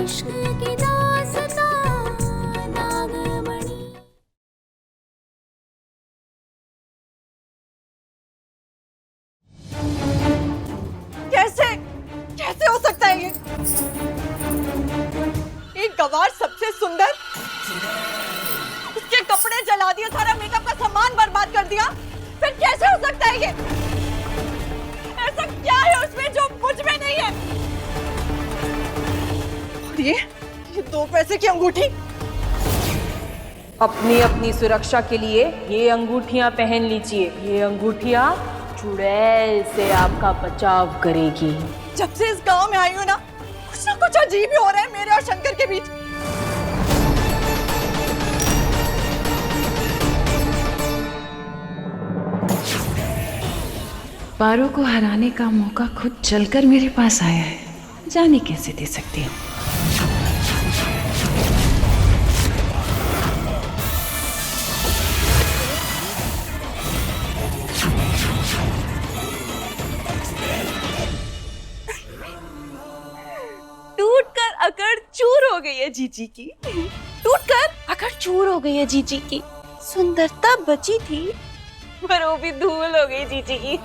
इश्क की दास्तां नागमणि। कैसे कैसे हो सकता है ये? एक गवार सबसे सुंदर, उसके कपड़े जला दिए, सारा मेकअप का सामान बर्बाद कर दिया, फिर कैसे हो सकता है ये? ऐसा क्या है उसमें जो मुझ में नहीं है? और ये 2 पैसे की अंगूठी। अपनी अपनी सुरक्षा के लिए ये अंगूठियां पहन लीजिए। ये अंगूठियां चुड़ैल से आपका बचाव करेगी। जब से इस गांव में आई हूं ना कुछ अजीब ही हो रहा है मेरे और शंकर के बीच। पारो को हराने का मौका खुद चलकर मेरे पास आया है, जाने कैसे दे सकती हूँ। टूटकर अकड़ चूर हो गई है जीजी की, टूटकर अकड़ चूर हो गई है जीजी की। सुंदरता बची थी पर वो भी धूल हो गई जीजी की।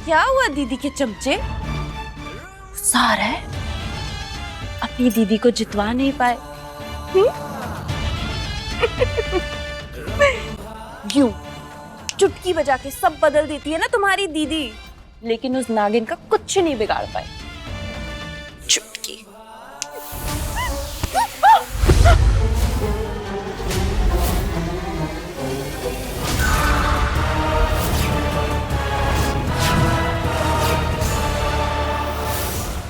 क्या हुआ दीदी के चमचे? गुस्सा आ रहा है, अपनी दीदी को जितवा नहीं पाए। क्यों? चुटकी बजा के सब बदल देती है ना तुम्हारी दीदी, लेकिन उस नागिन का कुछ नहीं बिगाड़ पाए। चुटकी।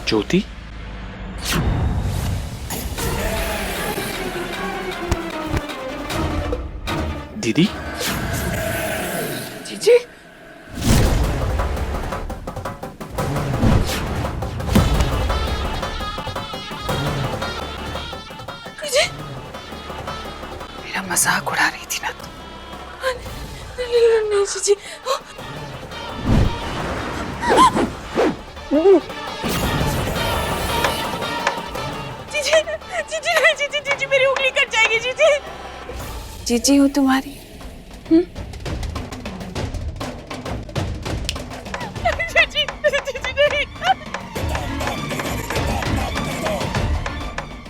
ज्योति, दीदी, जीजी, मेरा मजाक उड़ा रही थी ना तुम? नहीं जीजी। जीजी, जीजी नहीं जीजी, जीजी मेरी उंगली कट जाएगी जीजी। जीजी हूँ तुम्हारी। जीजी, जीजी नहीं।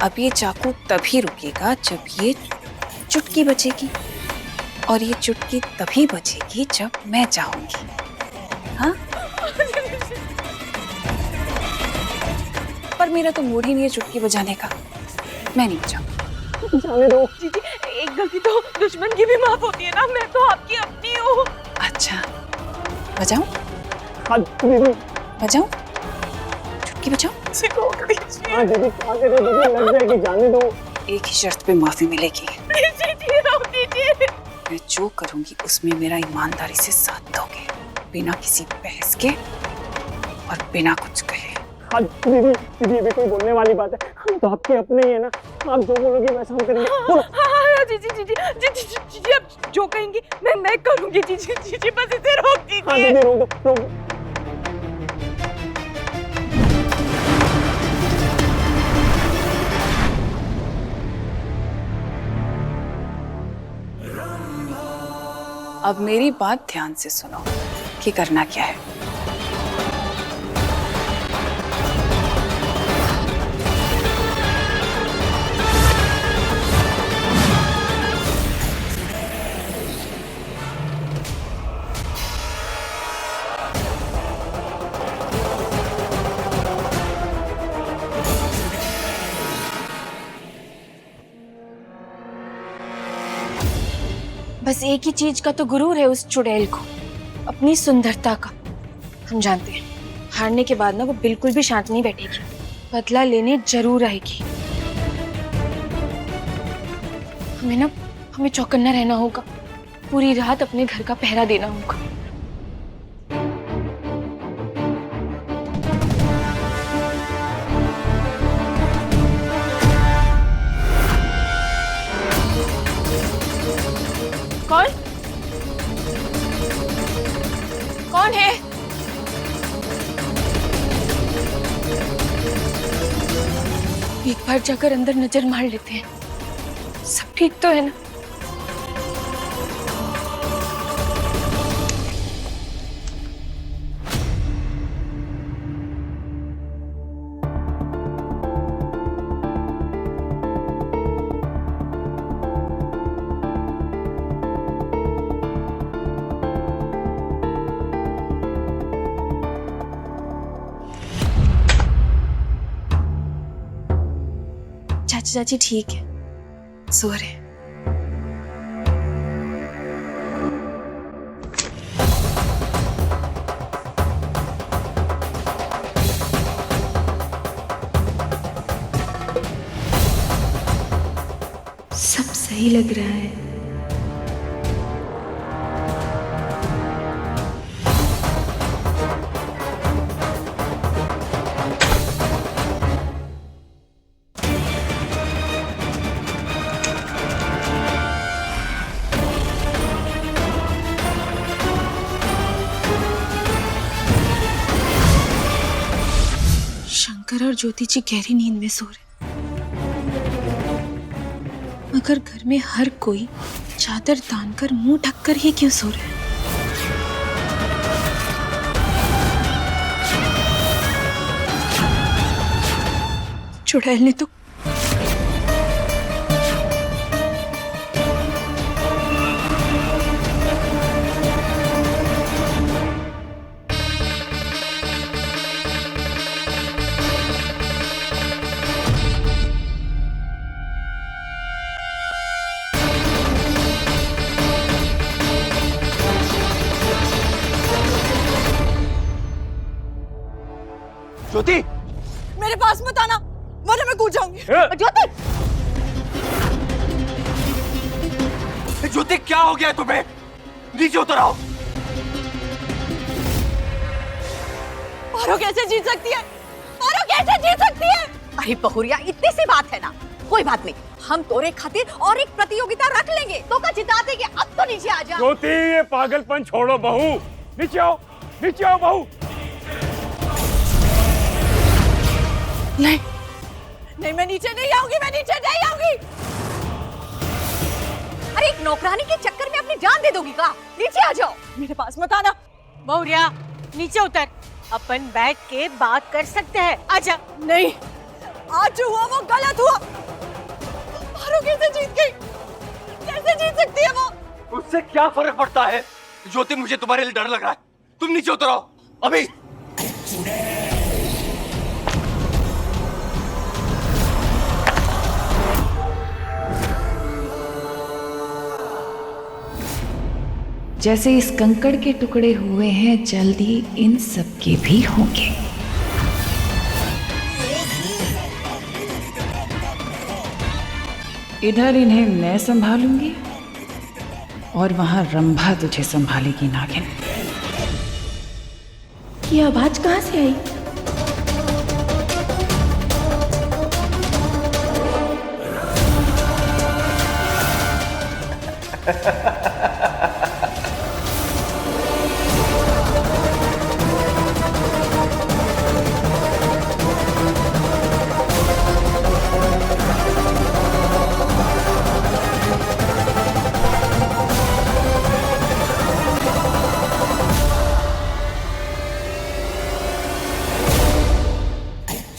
अब ये चाकू तभी रुकेगा जब ये चुटकी बजेगी, और ये चुटकी तभी बजेगी जब मैं चाहूंगी। हाँ, पर मेरा तो मूड ही नहीं है चुटकी बजाने का। मैं नहीं बजाऊंगी। जाने दो जीजी, एक गलती तो दुश्मन की भी माफ होती है ना। मैं तो आपकी अपनी हूँ। अच्छा, बजाऊं? हाँ दीदी। बजाऊं? चुटकी बजाऊं? हाँ दीदी, क्या करे दीदी, लग जाएगी, जाने दो। एक ही शर्त पे माफी मिलेगी। जीजी रोक दीजिए। मैं जो करूंगी उसमें मेरा ईमानदारी से साथ दोगे, बिना किसी बहस के और बिना कुछ कहे। हाँ दीदी, दीदी अभी कोई बोलने वाली बात है, हम तो आपके अपने ही है ना, आप जो बोलोगे वैसा हम करेंगे। बोलो। हाँ जीजी, जीजी, जीजी, जीजी आप जो कहेंगी मैं करूंगी जीजी। जीजी बस इसे रोक दीजिए। हाँ दीदी रोक दो, रोक दो। अब मेरी बात ध्यान से सुनो कि करना क्या है। बस एक ही चीज का तो गुरूर है उस चुड़ैल को, अपनी सुंदरता का। हम जानते हैं हारने के बाद ना वो बिल्कुल भी शांत नहीं बैठेगी, बदला लेने जरूर आएगी। हमें चौकन्ना रहना होगा, पूरी रात अपने घर का पहरा देना होगा। कौन? कौन है? एक बार जाकर अंदर नजर मार लेते हैं, सब ठीक तो है ना? चाचा चाची ठीक है, सो रहे हैं। सब सही लग रहा है। शंकर और ज्योति जी गहरी नींद में सो रहे, मगर घर में हर कोई चादर तानकर मुंह ढककर ही क्यों सो रहा है? चुड़ैल ने तो ज्योति, मेरे पास मत आना वरना मैं कूद जाऊंगी। ज्योति, ज्योति क्या हो गया तुम्हें? नीचे उतर आओ। पारो कैसे जीत सकती है? पारो कैसे जीत सकती है? अरे बहुरिया, इतनी सी बात है ना, कोई बात नहीं, हम तोरे खातिर और एक प्रतियोगिता रख लेंगे। तो का जिता देंगे। अब तो नीचे आ जा। ज्योति, ये पागलपन छोड़ो बहू, नीचे आओ, नीचे आओ बहू। नहीं नहीं, मैं नीचे नहीं आऊंगी, मैं नीचे नहीं आऊंगी। अरे एक नौकरानी के चक्कर में अपनी जान दे दोगी का? नीचे आ जाओ। मेरे पास मत आना। बहुरिया नीचे उतर, अपन बैठ के बात कर सकते हैं, आजा। नहीं, आज जो हुआ वो गलत हुआ। पारो कैसे जीत गई? कैसे जीत सकती है वो? उससे क्या फर्क पड़ता है? ज्योति, मुझे तुम्हारे लिए डर लग रहा है, तुम नीचे उतर आओ अभी। जैसे इस कंकड़ के टुकड़े हुए हैं, जल्दी इन सब के भी होंगे। इधर इन्हें मैं संभालूंगी और वहां रंभा तुझे संभालेगी नागिन। ये आवाज कहाँ से आई?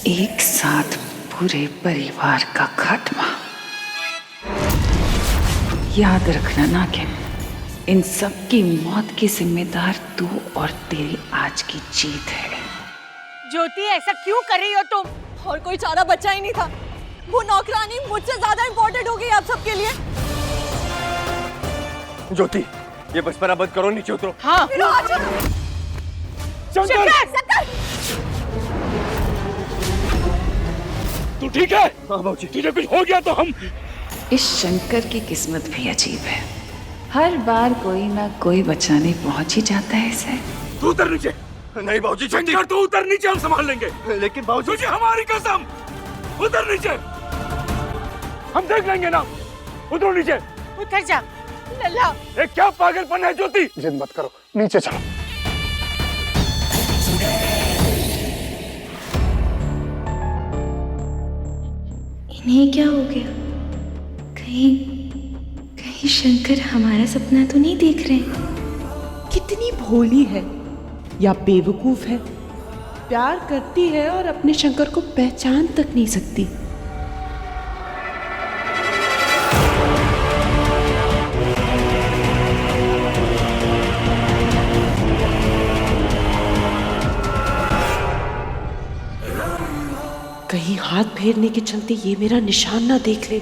एक साथ पूरे परिवार का खात्मा। याद रखना नागिन, इन सब की मौत की जिम्मेदार तू और तेरी आज की जीत है। ज्योति, ऐसा क्यों कर रही हो तुम? और कोई चारा बचा ही नहीं था। वो नौकरानी मुझसे ज्यादा इम्पोर्टेंट हो गई आप सबके लिए। ज्योति, ये बचपना बंद करो, नीचे उतरो। हाँ, तू ठीक है? हाँ बाबूजी। तुझे कुछ हो गया तो हम। इस शंकर की किस्मत भी अजीब है, हर बार कोई ना कोई बचाने पहुंच ही जाता है इसे। तू उतर नीचे। नहीं बाबूजी, शंकर तू उतर नीचे, हम संभाल लेंगे। लेकिन बाबूजी, हमारी कसम, उतर नीचे, हम देख लेंगे ना। उतरो नीचे। उतर जा। लल्ला, ये क्या पागलपन है ज्योति? जिद मत करो, नीचे चलो। इन्हें क्या हो गया? कहीं कहीं शंकर हमारा सपना तो नहीं देख रहे हैं? कितनी भोली है या बेवकूफ है, प्यार करती है और अपने शंकर को पहचान तक नहीं सकती। कहीं हाथ फेरने के चलते ये मेरा निशान ना देख ले।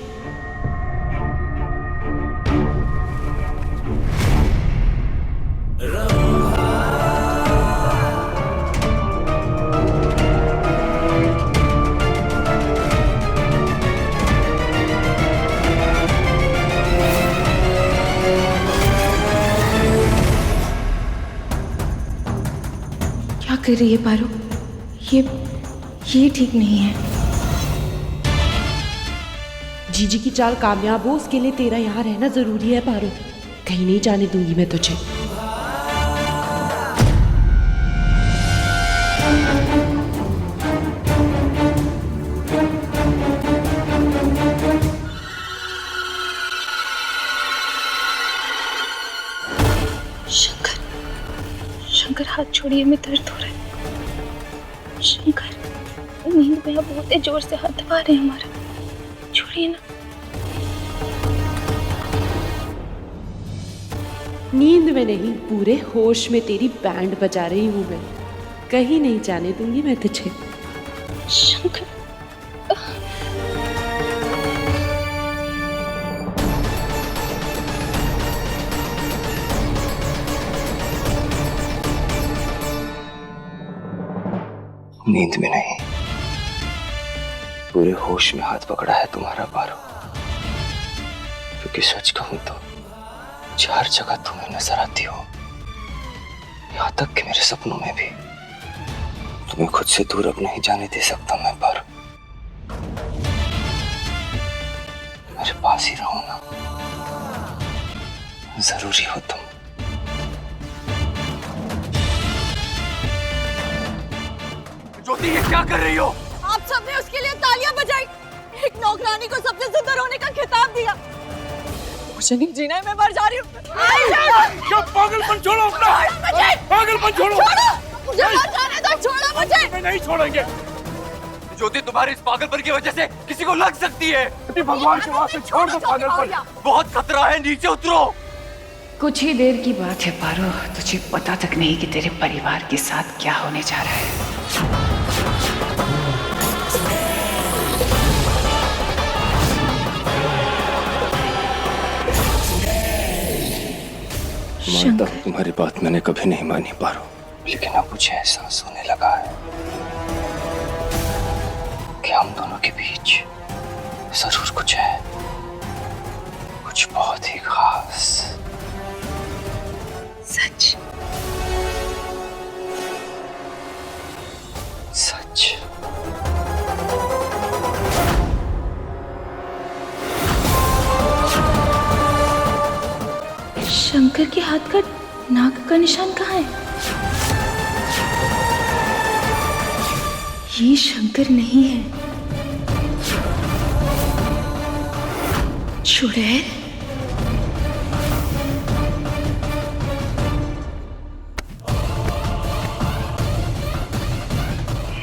क्या कर रही है पारो? ये ठीक नहीं है। जीजी की चाल कामयाब हो उसके लिए तेरा यहाँ रहना जरूरी है पारो। कहीं नहीं जाने दूंगी मैं तुझे। शंकर हाथ छोड़िए, मैं दर्द हो रहा है। शंकर नींद में आप बहुत जोर से हाथ दबा रहे हैं हमारा, छोड़िए ना। नींद में नहीं, पूरे होश में तेरी बैंड बजा रही हूँ मैं। कहीं नहीं जाने दूंगी मैं तुझे। शंकर नींद में नहीं, पूरे होश में हाथ पकड़ा है तुम्हारा पारो। क्योंकि सच कहूं तो चार जगह तुम्हें नजर आती हो, यहां तक कि मेरे सपनों में भी। तुम्हें खुद से दूर अब नहीं जाने दे सकता मैं पारो। मेरे पास ही रहो ना, जरूरी हो तुम। ज्योति, ये क्या कर रही हो? आप सबने उसके लिए तालियां बजाई, एक नौकरानी को सबसे सुंदर होने का खिताब दिया। मुझे नहीं जीना है, मैं मर जा रही हूँ। क्या पागलपन छोड़ो अपना, पागलपन छोड़ो। मुझे मर जाने दो, छोड़ो मुझे। नहीं छोड़ेंगे। ज्योति, तुम्हारी इस पागलपन की वजह से किसी को लग सकती है। भगवान के वास्ते छोड़ दो पागलपन, बहुत खतरा है, नीचे उतरो। कुछ ही देर की बात है पारो, तुझे पता तक नहीं कि तेरे परिवार के साथ क्या होने जा रहा है। मानता हूं तुम्हारी बात मैंने कभी नहीं मानी पारो, लेकिन अब मुझे एहसास होने लगा है कि हम दोनों के बीच जरूर कुछ है, कुछ बहुत ही खास। सच सच। शंकर के हाथ का नाक का निशान कहाँ है? ये शंकर नहीं है, चुड़ैल।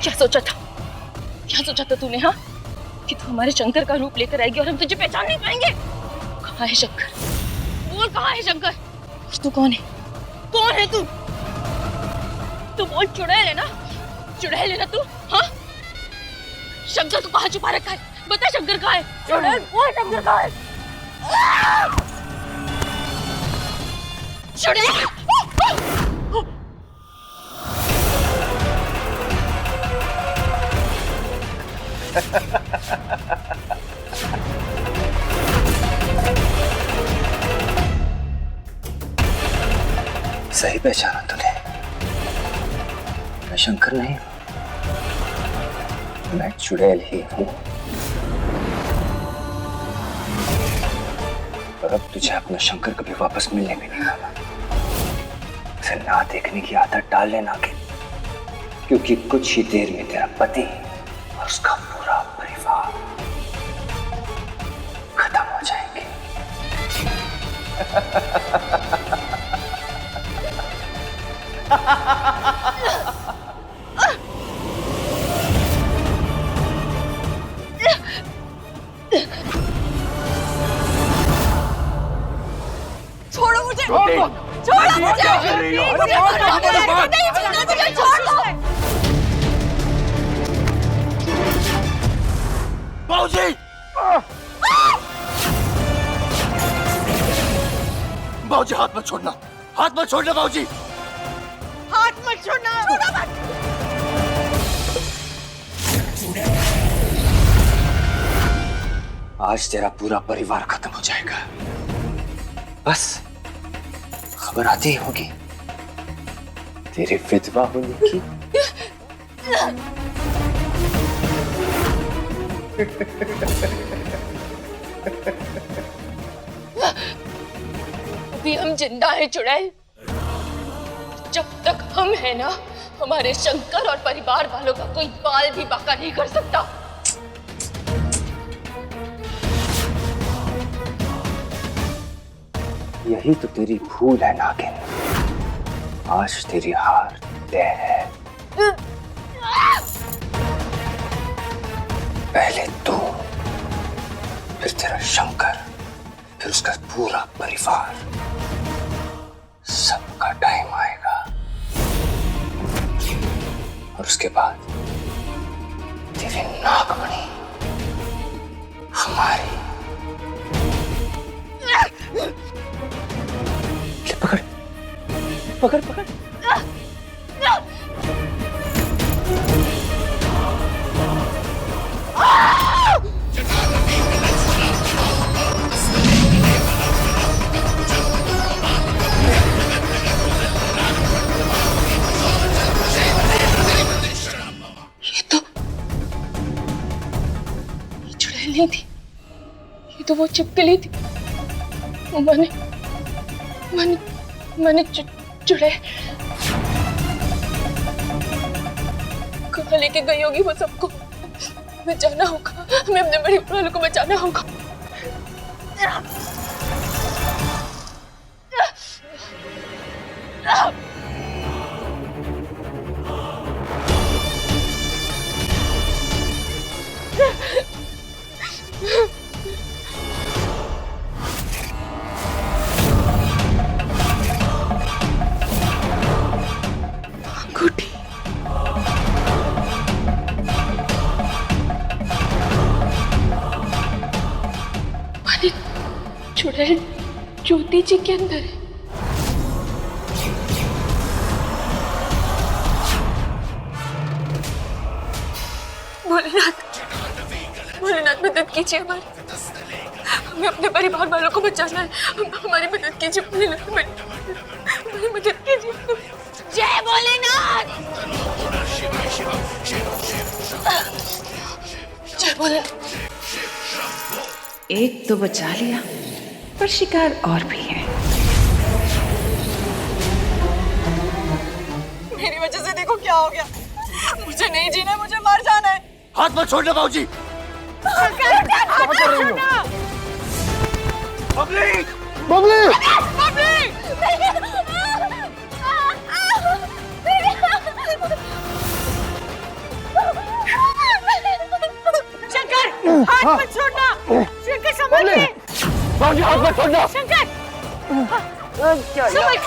क्या सोचा था तूने? हाँ, कि तू हमारे शंकर का रूप लेकर आएगी और हम तुझे पहचान नहीं पाएंगे? कहाँ है शंकर? बोल, कहाँ है शंकर? तू कौन है? कौन है तू? तू बोल, चुड़ैल है ना? चुड़ैल है ना तू? हाँ, शंकर को कहाँ छुपा रखा है? बता, शंकर कहाँ है? चुड़ैल बोल, शंकर कहाँ है? चुड़ैल! सही पहचाना तूने, मैं शंकर नहीं, मैं चुड़ैल ही हूं। और अब तुझे अपना शंकर कभी वापस मिलने भी नहीं वाला। उसे ना देखने की आदत डाल लेना, क्योंकि कुछ ही देर में तेरा पति और उसका पूरा परिवार छोड़ो मुझे, छोड़ दो। छोड़ो मुझे, क्या कर रही हो? मुझे अरे बात छोड़ो, करो, बात। नहीं छोड़ना, मुझे छोड़ दो। बाबूजी! बाबूजी हाथ मत छोड़ना, हाथ मत छोड़ना बाबूजी। हाथ मत छोड़ना। छोड़ो मत। आज तेरा पूरा परिवार खत्म हो जाएगा। बस खबर आती ही होगी तेरी विधवा होने की। अभी हम जिंदा हैं चुड़ैल। जब तक हम हैं ना, हमारे शंकर और परिवार वालों का कोई बाल भी बाका नहीं कर सकता। यही तो तेरी भूल है नागिन। आज तेरी हार तय है। पहले तू, फिर तेरा शंकर, फिर उसका पूरा परिवार। सबका टाइम आएगा और उसके बाद तेरी नागमणि हमारी। पकड़ पकड़ पकड़। नहीं थी, ये तो वो छिपकली थी। वो मैंने चुड़ैल कहाँ लेके गई होगी वो सबको। बचाना होगा, हमें अपने बड़े वालों को बचाना होगा। चुड़ैल ज्योति जी के अंदर है। भोलेनाथ मदद कीजिए हमारी। हमें अपने परिवार वालों को बचाना है। हमारी मदद कीजिए भोलेनाथ, हमारी मदद कीजिए। जय भोलेनाथ। जय भोलेनाथ। एक तो बचा लिया, पर शिकार और भी है। मेरी वजह से देखो क्या हो गया। मुझे नहीं जीना है, मुझे मर जाना है। हाथ मत छोड़ना बाबूजी। बबली! बबली! शंकर, हाथ मत छोड़ना। शंकर संभालिए। बाबूजी हाथ मत छोड़ना। शंकर, संभाल।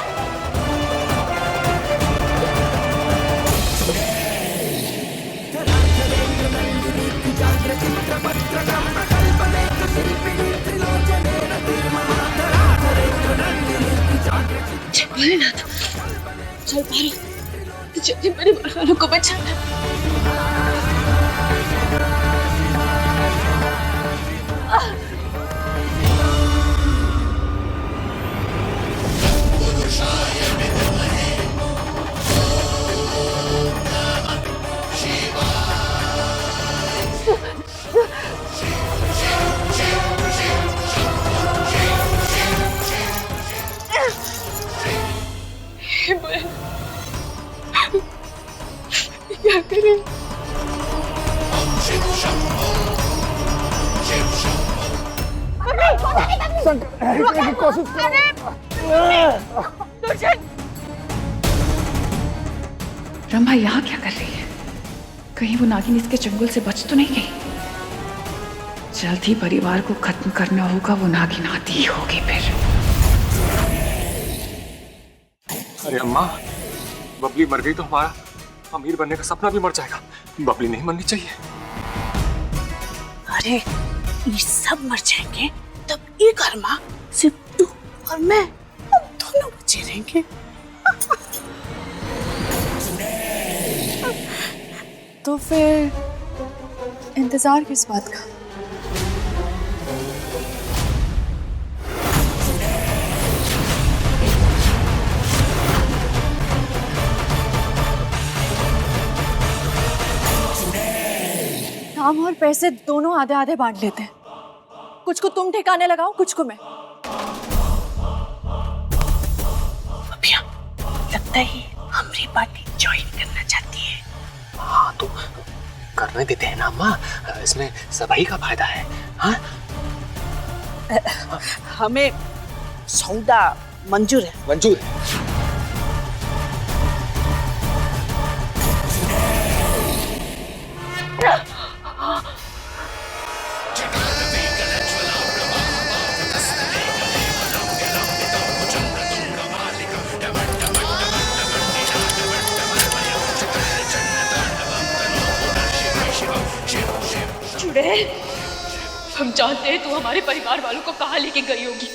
भोलेनाथ, चल पारो, जल्दी मेरे वालों को बचाना। क्या करें? पकड़ी, पकड़ी, पकड़ी। की कोशिश रंभा यहाँ क्या कर रही है? कहीं वो नागिन इसके चंगुल से बच तो नहीं गई? जल्द ही परिवार को खत्म करना होगा, वो नागिन आती ही होगी फिर। अरे अम्मा, बबली मर गई तो हमारा अमीर बनने का सपना भी मर जाएगा। बबली नहीं मरनी चाहिए। अरे ये सब मर जाएंगे तब ये घर में सिर्फ तू और मैं, हम दोनों बचे रहेंगे। तो फिर इंतजार किस बात का? काम और पैसे दोनों आधे आधे बांट लेते हैं। कुछ को तुम ठिकाने लगाओ, कुछ को मैं। अभिया, लगता है हमारी पार्टी ज्वाइन करना चाहती है। हाँ तो करने देते हैं ना अम्मा, इसमें सभी का फायदा है। हाँ हमें सौदा मंजूर है। मंजूर है। चुड़ैल, हम जानते हैं तू हमारे परिवार वालों को कहाँ लेके गई होगी।